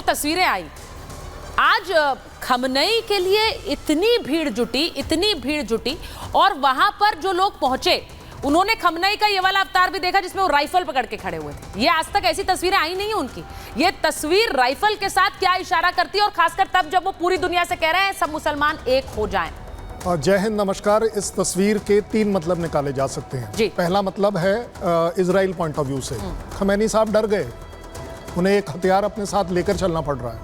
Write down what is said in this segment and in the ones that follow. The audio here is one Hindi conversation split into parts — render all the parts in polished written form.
तस्वीरें आई, आज खमनई के लिए इतनी भीड़ जुटी और वहां पर जो लोग पहुंचे उन्होंने खमनई का ये वाला अवतार भी देखा जिसमें वो राइफल पकड़ के खड़े हुए थे। ये आज तक ऐसी तस्वीरें आई नहीं उनकी। ये तस्वीर राइफल के साथ क्या इशारा करती है, और खासकर तब जब वो पूरी दुनिया से कह रहे हैं सब मुसलमान एक हो जाएं। जय हिंद, नमस्कार। इस तस्वीर के 3 मतलब निकाले जा सकते हैं जी। पहला मतलब है इजराइल पॉइंट ऑफ व्यू से। खमैनी साहब डर गए, उन्हें एक हथियार अपने साथ लेकर चलना पड़ रहा है।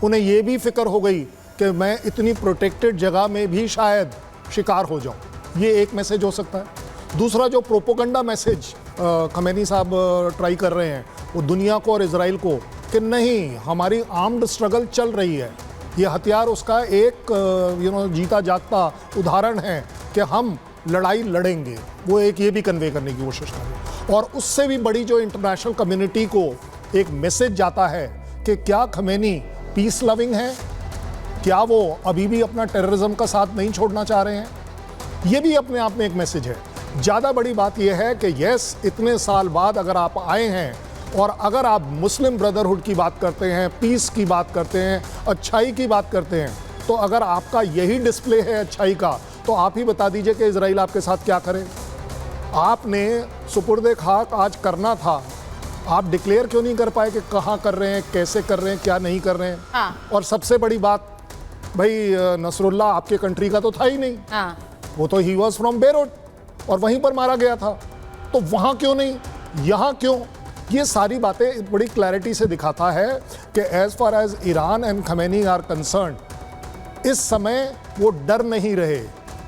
उन्हें ये भी फिक्र हो गई कि मैं इतनी प्रोटेक्टेड जगह में भी शायद शिकार हो जाऊं। ये एक मैसेज हो सकता है। दूसरा जो प्रोपोगंडा मैसेज खमैनी साहब ट्राई कर रहे हैं वो दुनिया को और इजराइल को कि नहीं, हमारी आर्म्ड स्ट्रगल चल रही है, ये हथियार उसका एक जीता जागता उदाहरण है कि हम लड़ाई लड़ेंगे। वो एक ये भी कन्वे करने की कोशिश कर रहे हैं। और उससे भी बड़ी जो इंटरनेशनल कम्युनिटी को एक मैसेज जाता है कि क्या खमैनी पीस लविंग है, क्या वो अभी भी अपना टेररिज्म का साथ नहीं छोड़ना चाह रहे हैं। ये भी अपने आप में एक मैसेज है। ज़्यादा बड़ी बात यह है कि यस, इतने साल बाद अगर आप आए हैं और अगर आप मुस्लिम ब्रदरहुड की बात करते हैं, पीस की बात करते हैं, अच्छाई की बात करते हैं, तो अगर आपका यही डिस्प्ले है अच्छाई का, तो आप ही बता दीजिए कि इजराइल आपके साथ क्या करे। आपने सुपुर्दे खाक आज करना था, आप डिक्लेयर क्यों नहीं कर पाए कि कहाँ कर रहे हैं, कैसे कर रहे हैं, क्या नहीं कर रहे हैं। हाँ। और सबसे बड़ी बात, भाई नसरुल्लाह आपके कंट्री का तो था ही नहीं। हाँ। वो तो ही वॉज फ्रॉम बेरूट और वहीं पर मारा गया था, तो वहाँ क्यों नहीं, यहाँ क्यों। ये सारी बातें बड़ी क्लैरिटी से दिखाता है कि as far as Iran and Khamenei are concern, इस समय वो डर नहीं रहे,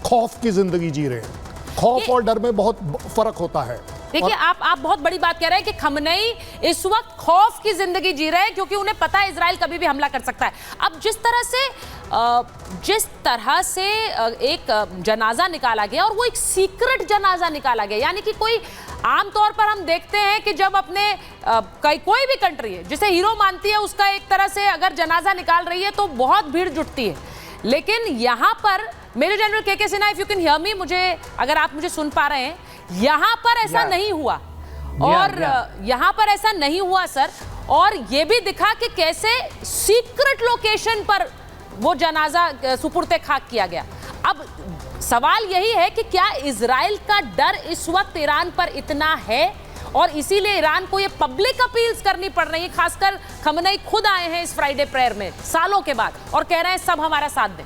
खौफ की जिंदगी जी रहे हैं। खौफ और डर में बहुत फर्क होता है। देखिए, आप बहुत बड़ी बात कह रहे हैं कि खमनई इस वक्त खौफ की जिंदगी जी रहे हैं क्योंकि उन्हें पता है इजराइल कभी भी हमला कर सकता है। अब जिस तरह से एक जनाजा निकाला गया, और वो एक सीक्रेट जनाजा निकाला गया, यानी कि कोई आमतौर पर हम देखते हैं कि जब अपने कोई भी कंट्री है जिसे हीरो मानती है उसका एक तरह से अगर जनाजा निकाल रही है तो बहुत भीड़ जुटती है। लेकिन यहाँ पर मेजर जनरल के Sinha, if you can hear me, अगर आप मुझे सुन पा रहे हैं, यहाँ पर ऐसा नहीं हुआ। और यहाँ पर ऐसा नहीं हुआ सर। और ये भी दिखा कि कैसे सीक्रेट लोकेशन पर वो जनाजा सुपुर्दे खाक किया गया। अब सवाल यही है कि क्या इजराइल का डर इस वक्त ईरान पर इतना है और इसीलिए ईरान को ये पब्लिक अपील्स करनी पड़ रही है। खासकर खमनई खुद आए हैं इस फ्राइडे प्रेयर में सालों के बाद और कह रहे हैं सब हमारा साथ दें।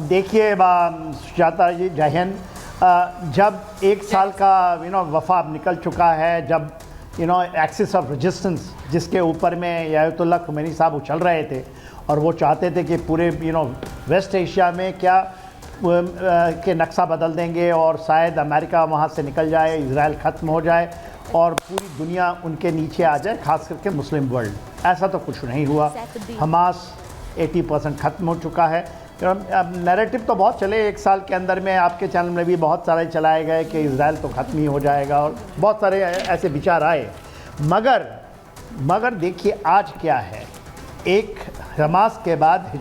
देखिए सुजाता जी, जय हिंद। जब 1 साल का वफा निकल चुका है, जब एक्सिस ऑफ रेजिस्टेंस जिसके ऊपर में अयतुल्लाह खमैनी साहब उछल रहे थे और वो चाहते थे कि पूरे वेस्ट एशिया में क्या के नक्शा बदल देंगे और शायद अमेरिका वहाँ से निकल जाए, इजराइल ख़त्म हो जाए और पूरी दुनिया उनके नीचे आ जाए, खास करके मुस्लिम वर्ल्ड। ऐसा तो कुछ नहीं हुआ। हमास 80% ख़त्म हो चुका है। अब नैरेटिव तो बहुत चले 1 साल के अंदर में, आपके चैनल में भी बहुत सारे चलाए गए कि इजराइल तो ख़त्म ही हो जाएगा और बहुत सारे ऐसे विचार आए। मगर देखिए आज क्या है, एक हमास के बाद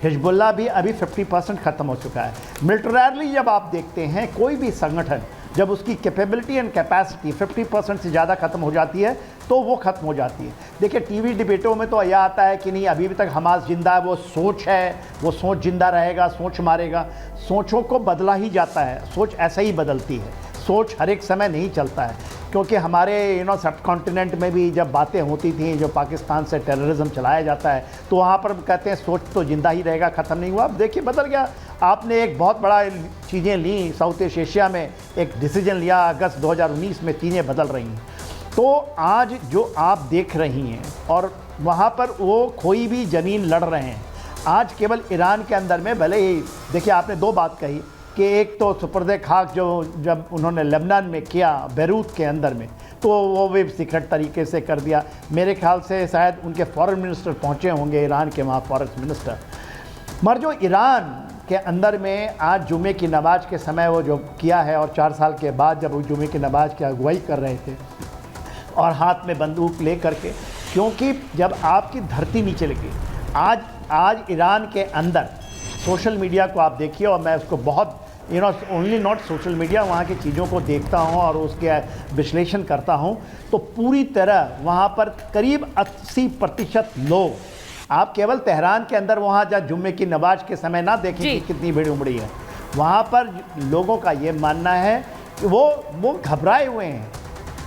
हिजबुल्लाह भी अभी 50% ख़त्म हो चुका है। मिलिटरली जब आप देखते हैं कोई भी संगठन जब उसकी कैपेबिलिटी एंड कैपेसिटी 50% से ज़्यादा ख़त्म हो जाती है तो वो ख़त्म हो जाती है। देखिए टीवी डिबेटों में तो यह आता है कि नहीं अभी भी तक हमास जिंदा है, वो सोच है, वो सोच जिंदा रहेगा, सोच मारेगा। सोचों को बदला ही जाता है, सोच ऐसा ही बदलती है। सोच हर एक समय नहीं चलता है, क्योंकि हमारे सब कॉन्टिनेंट में भी जब बातें होती थी जो पाकिस्तान से टेररिज्म चलाया जाता है तो वहाँ पर कहते हैं सोच तो जिंदा ही रहेगा, ख़त्म नहीं हुआ। अब देखिए बदल गया। आपने एक बहुत बड़ा चीज़ें ली, साउथ ईस्ट एशिया में एक डिसीजन लिया, अगस्त 2019 में चीज़ें बदल रही हैं। तो आज जो आप देख रही हैं और वहाँ पर वो कोई भी ज़मीन लड़ रहे हैं। आज केवल ईरान के अंदर में भले ही देखिए, आपने 2 बात कही कि एक तो सुपुर्दे खाक जो जब उन्होंने लेबनान में किया, बेरूत के अंदर में, तो वो भी सीक्रेट तरीके से कर दिया। मेरे ख्याल से शायद उनके फॉरेन मिनिस्टर पहुँचे होंगे ईरान के वहाँ, फॉरेन मिनिस्टर। मगर जो ईरान के अंदर में आज जुमे की नमाज के समय वो जो किया है, और 4 साल के बाद जब वो जुमे की नमाज की अगुवाई कर रहे थे और हाथ में बंदूक ले करके, क्योंकि जब आपकी धरती नीचे लगी, आज ईरान के अंदर सोशल मीडिया को आप देखिए, और मैं उसको बहुत ओनली नॉट सोशल मीडिया, वहाँ की चीज़ों को देखता हूँ और उसके विश्लेषण करता हूँ, तो पूरी तरह वहाँ पर करीब 80% लोग, आप केवल तेहरान के अंदर वहाँ जब जुम्मे की नमाज के समय ना देखें कि कितनी भीड़ उमड़ी है, वहाँ पर लोगों का ये मानना है कि वो घबराए हुए हैं,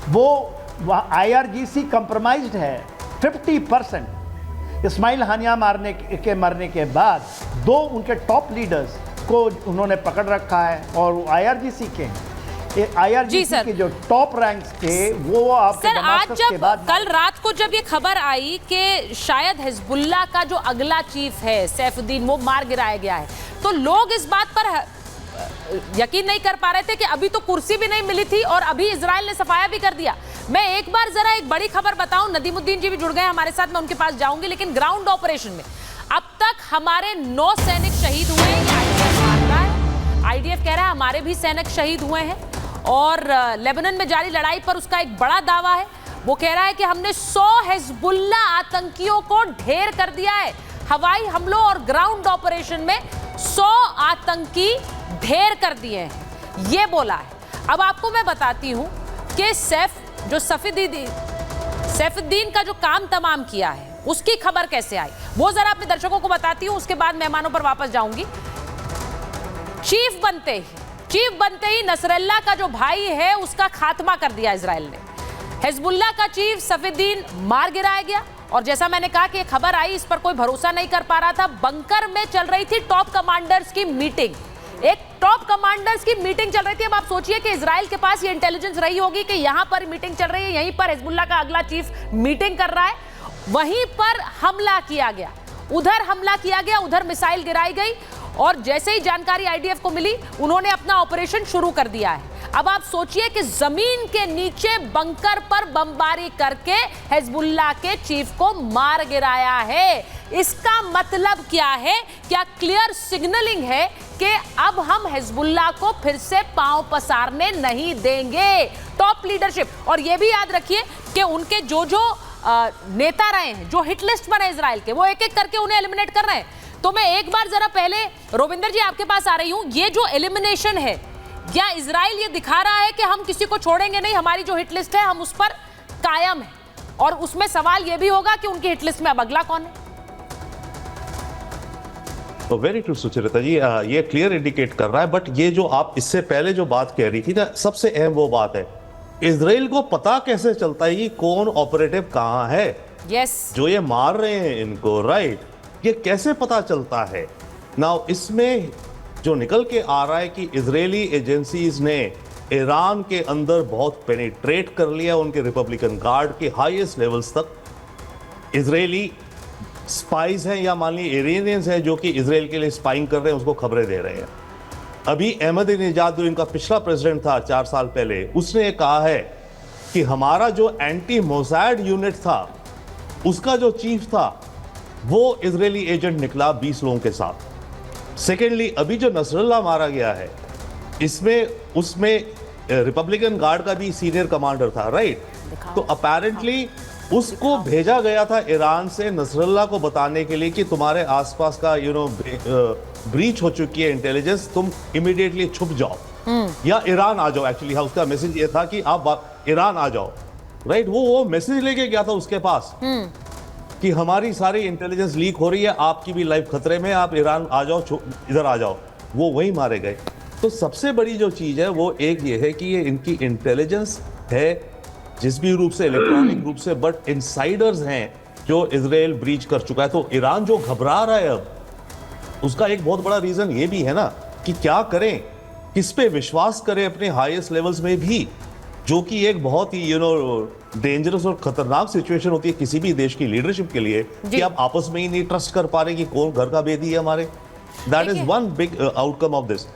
वो IRGC कंप्रोमाइज्ड है 50%। इस्माइल हानिया मरने के बाद 2 उनके टॉप लीडर्स को उन्होंने पकड़ रखा है और वो IRGC के हैं। IRGC के जो टॉप रैंक्स थे वो आपके सर, आज दमास्कस के जब बाद कल रात को जब ये खबर आई कि शायद हिजबुल्लाह का जो अगला चीफ है सैफुद्दीन वो मार गिराया गया है, तो लोग इस बात पर यकीन नहीं कर पा रहे थे कि अभी तो कुर्सी भी नहीं मिली थी और अभी इजराइल ने सफाया भी कर दिया। मैं एक बार जरा एक बड़ी खबर बताऊं, नदीमुद्दीन जी भी जुड़ गए हमारे साथ, मैं उनके पास जाऊंगी, लेकिन ग्राउंड ऑपरेशन में अब तक हमारे 9 सैनिक शहीद हुए हैं, IDF मान रहा है, IDF कह रहा है हमारे भी सैनिक शहीद हुए हैं, और लेबनान में जारी लड़ाई पर उसका एक बड़ा दावा है, वो कह रहा है कि हमने 100 हिजबुल्लाह आतंकियों को ढेर कर दिया है। हवाई हमलों और ग्राउंड ऑपरेशन में 100 आतंकी ढेर कर दिए हैं, ये बोला है। अब आपको मैं बताती हूं कि सैफुद्दीन का जो काम तमाम किया है उसकी खबर कैसे आई, वो जरा अपने दर्शकों को बताती हूं, उसके बाद मेहमानों पर वापस जाऊंगी। चीफ बनते ही नसरल्लाह का जो भाई है उसका खात्मा कर दिया इजराइल ने। हिजबुल्लाह का चीफ सैफुद्दीन मार गिराया गया, और जैसा मैंने कहा कि खबर आई, इस पर कोई भरोसा नहीं कर पा रहा था। बंकर में चल रही थी टॉप कमांडर्स की मीटिंग, एक टॉप कमांडर्स की मीटिंग चल रही थी। अब आप सोचिए कि इजराइल के पास ये इंटेलिजेंस रही होगी कि यहां पर मीटिंग चल रही है, यहीं पर हिजबुल्लाह का अगला चीफ मीटिंग कर रहा है, वहीं पर हमला किया गया, उधर मिसाइल गिराई गई, और जैसे ही जानकारी IDF को मिली उन्होंने अपना ऑपरेशन शुरू कर दिया है। अब आप सोचिए कि जमीन के नीचे बंकर पर बमबारी करके हिजबुल्लाह के चीफ को मार गिराया है। इसका मतलब क्या है? क्या क्लियर सिग्नलिंग है कि अब हम हिजबुल्लाह को फिर से पांव पसारने नहीं देंगे। टॉप लीडरशिप, और यह भी याद रखिए कि उनके जो नेता रहे हैं, जो हिट लिस्ट पर है इजराइल के, वो एक एक करके उन्हें एलिमिनेट कर रहे हैं। तो मैं एक बार जरा पहले रोविंदर जी आपके पास आ रही हूं, ये जो एलिमिनेशन है, क्या इजराइल ये दिखा रहा है कि हम किसी को छोड़ेंगे नहीं, हमारी जो हिट लिस्ट है हम उस पर कायम है, और उसमें सवाल यह भी होगा कि उनकी हिट लिस्ट में अब अगला कौन है? तो वेरी ट्रू सुचरिता जी, ये क्लियर इंडिकेट कर रहा है। बट ये जो आप इससे पहले जो बात कह रही थी ना, सबसे अहम वो बात है, इजराइल को पता कैसे चलता है कि कौन ऑपरेटिव कहां है? जो ये मार रहे हैं इनको, राइट, ये कैसे पता चलता है? नाउ इसमें जो निकल के आ रहा है कि इजरायली एजेंसीज ने ईरान के अंदर बहुत पेनिट्रेट कर लिया, उनके रिपब्लिकन गार्ड के हाईएस्ट लेवल्स तक। इजरायली स्पाइज हैं या मान लीजिए इरानियंस हैं जो कि इजराइल के लिए स्पाइंग कर रहे हैं, उसको खबरें दे रहे हैं। अभी अहमदीनेजाद जो इनका पिछला प्रेसिडेंट था 4 साल पहले, उसने कहा है कि हमारा जो एंटी मोसाद यूनिट था उसका जो चीफ था वो इजरायली एजेंट निकला 20 लोगों के साथ। सेकेंडली, अभी जो नसरल्लाह मारा गया है उसमें रिपब्लिकन गार्ड का भी सीनियर कमांडर था, राइट? तो अपेरेंटली उसको भेजा गया था ईरान से नसरल्लाह को बताने के लिए कि तुम्हारे आसपास का ब्रीच हो चुकी है इंटेलिजेंस, तुम इमीडिएटली छुप जाओ या ईरान आ जाओ। एक्चुअली हाँ, उसका मैसेज ये था कि आप ईरान आ जाओ, राइट? वो मैसेज लेके गया था उसके पास कि हमारी सारी इंटेलिजेंस लीक हो रही है, आपकी भी लाइफ खतरे में, आप ईरान आ जाओ, इधर आ जाओ। वो वहीं मारे गए। तो सबसे बड़ी जो चीज है वो एक ये है कि ये इनकी इंटेलिजेंस है जिस भी रूप से, इलेक्ट्रॉनिक रूप से, बट इनसाइडर्स हैं जो इजराइल ब्रीच कर चुका है। तो ईरान जो घबरा रहा है अब, उसका एक बहुत बड़ा रीजन ये भी है ना कि क्या करें, किस पे विश्वास करें अपने हाईएस्ट लेवल्स में भी, जो कि एक बहुत ही डेंजरस और खतरनाक सिचुएशन होती है किसी भी देश की लीडरशिप के लिए कि आप आपस में ही नहीं ट्रस्ट कर पा रहे कि कौन घर का बेदी है हमारे। That is one big outcome of this.